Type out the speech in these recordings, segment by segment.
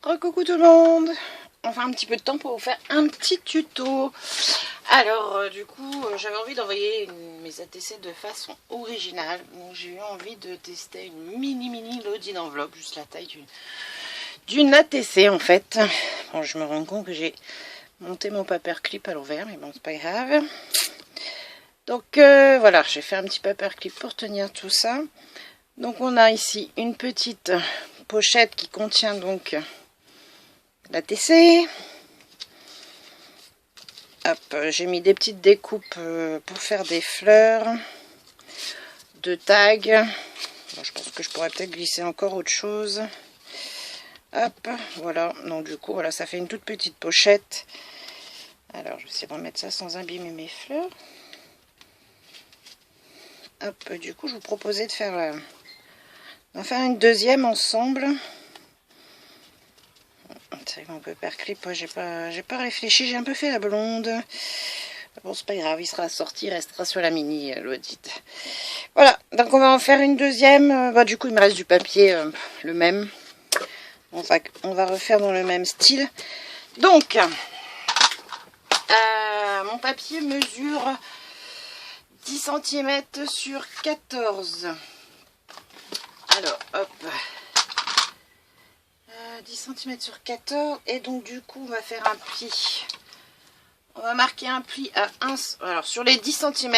Recoucou tout le monde. Enfin un petit peu de temps pour vous faire un petit tuto. Alors du coup j'avais envie d'envoyer mes ATC de façon originale. Donc j'ai eu envie de tester une mini loading enveloppe, juste la taille d'une ATC en fait. Bon, je me rends compte que j'ai monté mon paperclip à l'envers, mais bon c'est pas grave. Donc voilà, j'ai fait un petit paperclip pour tenir tout ça. Donc on a ici une petite pochette qui contient donc l'ATC. Hop, j'ai mis des petites découpes pour faire des fleurs, de tags. Bon, je pense que je pourrais peut-être glisser encore autre chose. Hop, voilà. Donc du coup, voilà, ça fait une toute petite pochette. Alors, je vais essayer de remettre ça sans abîmer mes fleurs. Hop, du coup, je vous proposais de faire, d'en faire une deuxième ensemble. C'est vrai que mon paperclip, j'ai pas réfléchi, j'ai un peu fait la blonde. Bon, c'est pas grave, il sera sorti, il restera sur la mini, l'audit. Voilà, donc on va en faire une deuxième. Du coup, il me reste du papier, le même. On va refaire dans le même style. Donc, mon papier mesure 10 cm sur 14. Alors, hop. 10 cm sur 14. Et donc, du coup, on va faire un pli. On va marquer un pli à 1. Alors, sur les 10 cm,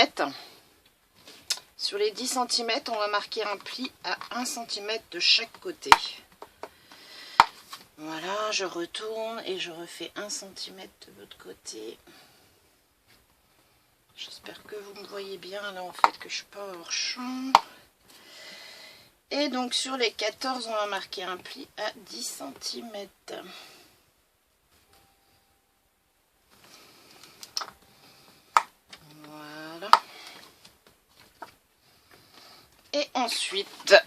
on va marquer un pli à 1 cm de chaque côté. Voilà, je retourne et je refais 1 cm de l'autre côté. J'espère que vous me voyez bien là en fait, que je suis pas hors champ. Et donc sur les 14, on va marquer un pli à 10 cm. Voilà. Et ensuite,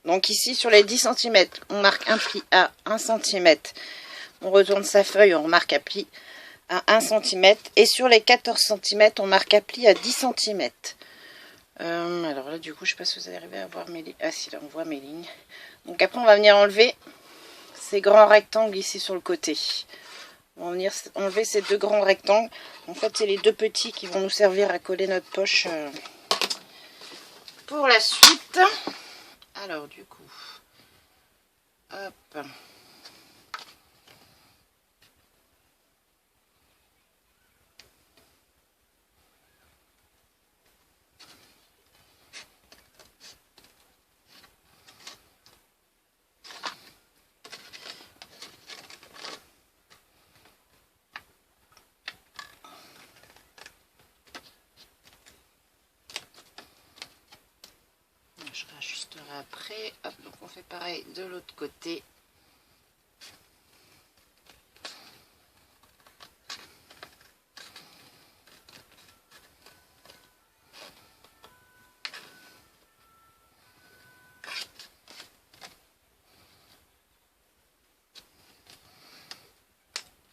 donc ici sur les 10 cm, on marque un pli à 1 cm. On retourne sa feuille, on marque un pli à 1 cm. Et sur les 14 cm, on marque un pli à 10 cm. Alors là, du coup, je sais pas si vous allez arriver à voir mes lignes. Ah si, là, on voit mes lignes. Donc après, on va venir enlever ces grands rectangles ici sur le côté. On va venir enlever ces deux grands rectangles. En fait, c'est les deux petits qui vont nous servir à coller notre poche pour la suite. Alors, du coup, hop. Je réajusterai après. Hop, donc on fait pareil de l'autre côté.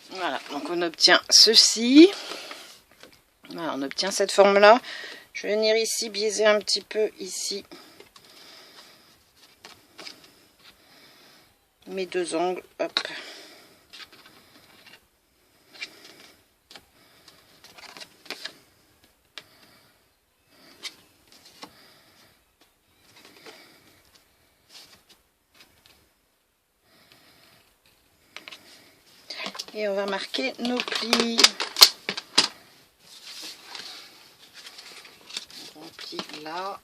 Voilà, donc on obtient ceci. Voilà, on obtient cette forme-là. Je vais venir ici biaiser un petit peu ici mes deux angles. Hop. Et on va marquer nos plis. On plie là.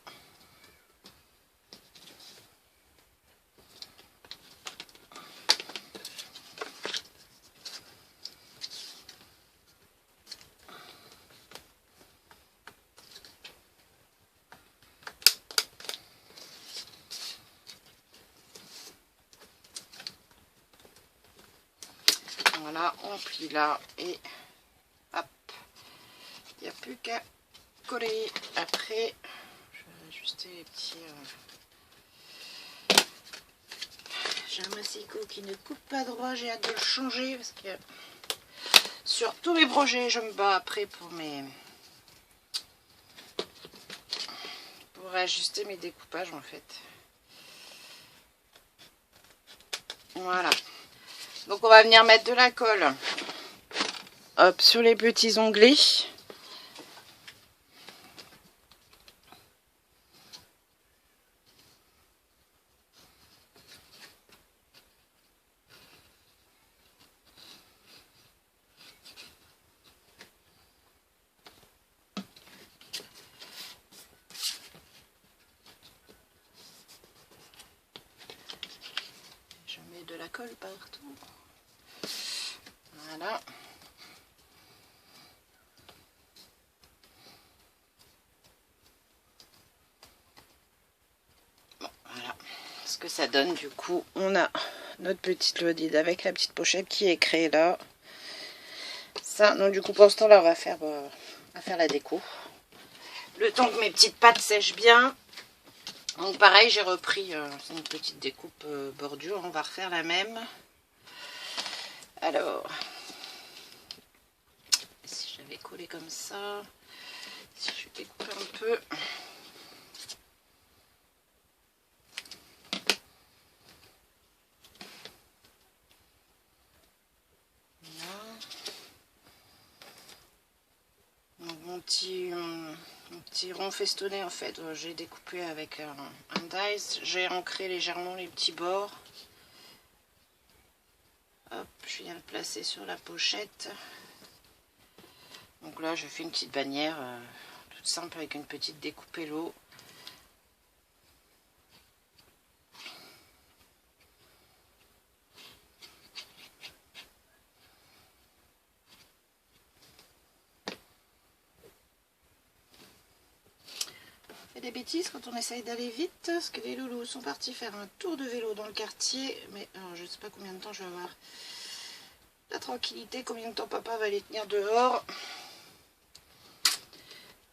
Voilà, on plie là et hop. Il n'y a plus qu'à coller. Après, je vais ajuster les petits... J'ai un massicot qui ne coupe pas droit, j'ai hâte de le changer parce que sur tous mes projets, je me bats après pour ajuster mes découpages en fait. Voilà. Donc on va venir mettre de la colle, hop, sur les petits onglets. Je mets de la colle partout. Voilà. Bon, voilà ce que ça donne. Du coup, on a notre petite Lodide avec la petite pochette qui est créée là. Ça, donc du coup, pour ce temps-là, on va faire la déco. Le temps que mes petites pâtes sèchent bien. Donc pareil, j'ai repris une petite découpe bordure. On va refaire la même. Alors, si j'avais collé comme ça, si je découpe un peu. Donc mon petit rond festonné, en fait, j'ai découpé avec un dice. J'ai ancré légèrement les petits bords. Hop, je viens le placer sur la pochette. Donc là, je fais une petite bannière toute simple avec une petite découpe Hello. Des bêtises quand on essaye d'aller vite, parce que les loulous sont partis faire un tour de vélo dans le quartier, mais je ne sais pas combien de temps je vais avoir la tranquillité, combien de temps papa va les tenir dehors.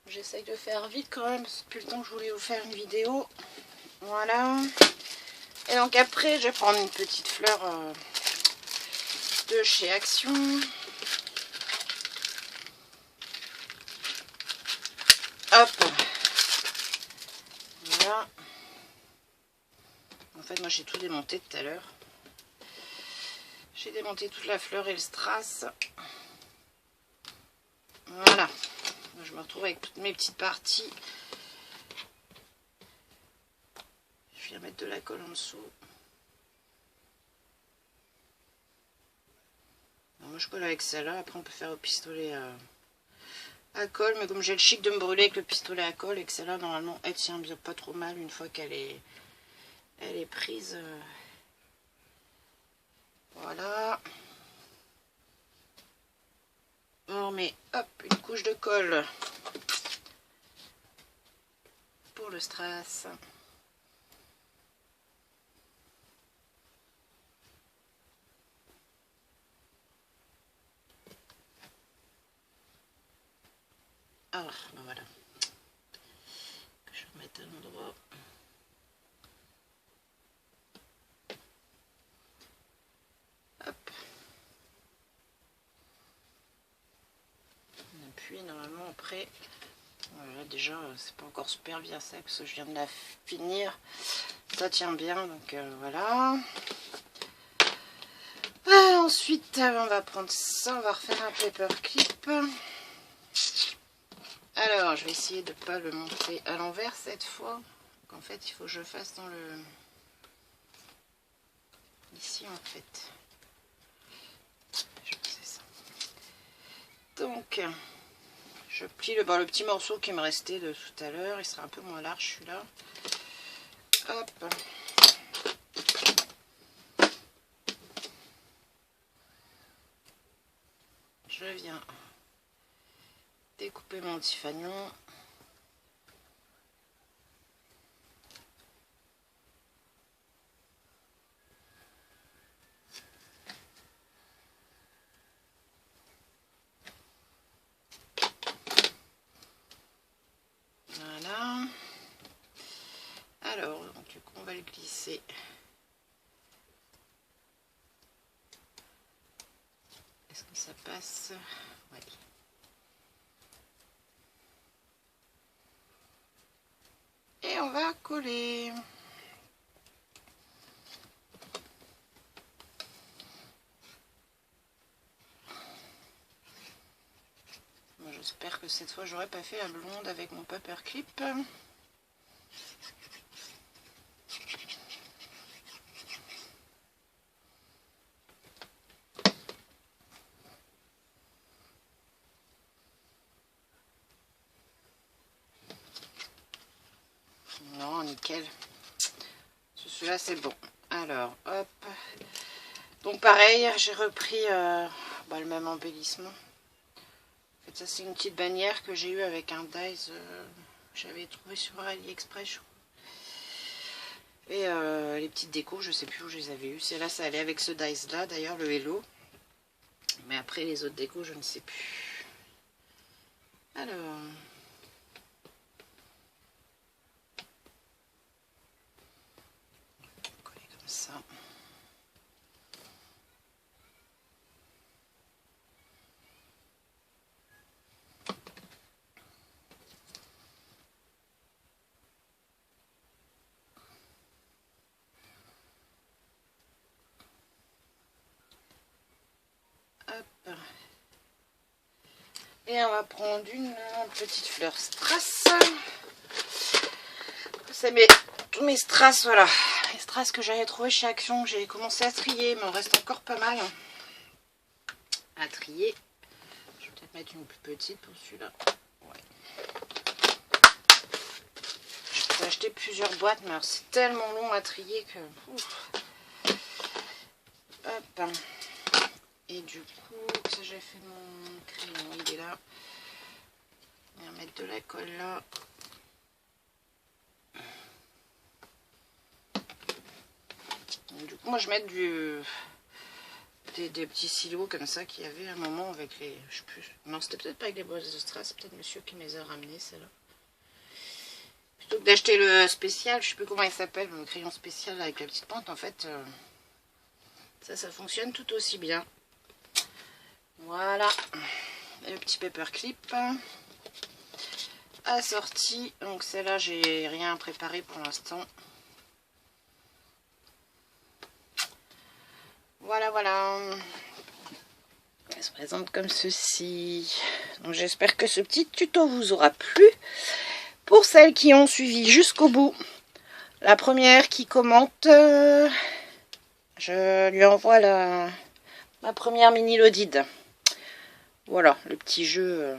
J'essaye de faire vite quand même, parce que depuis le temps que je voulais vous faire une vidéo. Voilà. Et donc après, je vais prendre une petite fleur de chez Action. Hop. Voilà. En fait, moi j'ai tout démonté tout à l'heure. J'ai démonté toute la fleur et le strass. Voilà. Je me retrouve avec toutes mes petites parties. Je viens mettre de la colle en dessous. Alors moi je colle avec celle-là. Après on peut faire au pistolet à colle. Mais comme j'ai le chic de me brûler avec le pistolet à colle et que celle-là normalement elle tient bien pas trop mal une fois qu'elle est prise. Voilà. On met hop une couche de colle pour le strass. Ah, ben voilà. Je vais remettre à l'endroit. Hop. Et puis normalement après, voilà, déjà c'est pas encore super bien sec parce que je viens de la finir. Ça tient bien, donc voilà. Ensuite, on va prendre ça, on va refaire un paperclip. Alors, je vais essayer de ne pas le monter à l'envers cette fois. Donc, en fait, il faut que je fasse dans le... Ici, en fait. Je sais ça. Donc, je plie le petit morceau qui me restait de tout à l'heure. Il sera un peu moins large, celui-là. Hop. Je viens découper mon petit fanion. Voilà. Alors, donc, du coup, on va le glisser. Est-ce que ça passe? Oui. Et on va coller. j'espère que cette fois j'aurais pas fait la blonde avec mon paperclip. Non, nickel. Celui-là c'est bon. Alors, hop. Donc pareil, j'ai repris le même embellissement. En fait, ça c'est une petite bannière que j'ai eue avec un dies j'avais trouvé sur AliExpress, je crois. Et les petites décos, je sais plus où je les avais eues. Celle-là, ça allait avec ce dies là, d'ailleurs le Hello. Mais après les autres décos, je ne sais plus. Alors... coller comme ça. Hop. Et on va prendre une petite fleur strass. Ça met tous mes strass, voilà. Les strass que j'avais trouvé chez Action, j'ai commencé à trier, mais il en reste encore pas mal à trier. Je vais peut-être mettre une plus petite pour celui-là. Ouais. J'ai acheté plusieurs boîtes, mais c'est tellement long à trier que... Ouf. Hop. Et du coup, ça j'ai fait mon crayon, il est là. On va mettre de la colle là. Du coup, moi je mets des petits silos comme ça qu'il y avait à un moment avec les... Je sais plus, non, c'était peut-être pas avec les boîtes de strass, c'est peut-être monsieur qui me les a ramenés, celle-là. Plutôt que d'acheter le spécial, je sais plus comment il s'appelle, le crayon spécial avec la petite pente, en fait, ça fonctionne tout aussi bien. Voilà, et le petit paperclip assorti. Donc celle-là, j'ai rien préparé pour l'instant. Voilà, voilà. Elle se présente comme ceci. Donc j'espère que ce petit tuto vous aura plu. Pour celles qui ont suivi jusqu'au bout, la première qui commente, je lui envoie ma première mini Lodide. Voilà, le petit jeu...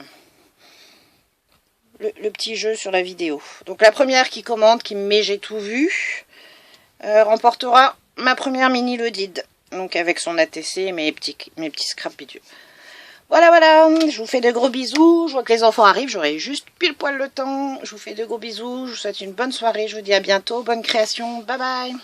Le petit jeu sur la vidéo. Donc la première qui commente, qui me met j'ai tout vu, remportera ma première mini Lodide. Donc avec son ATC et mes petits scrap bidules. Voilà, voilà, je vous fais de gros bisous. Je vois que les enfants arrivent, j'aurai juste pile poil le temps. Je vous fais de gros bisous, je vous souhaite une bonne soirée, je vous dis à bientôt, bonne création, bye bye.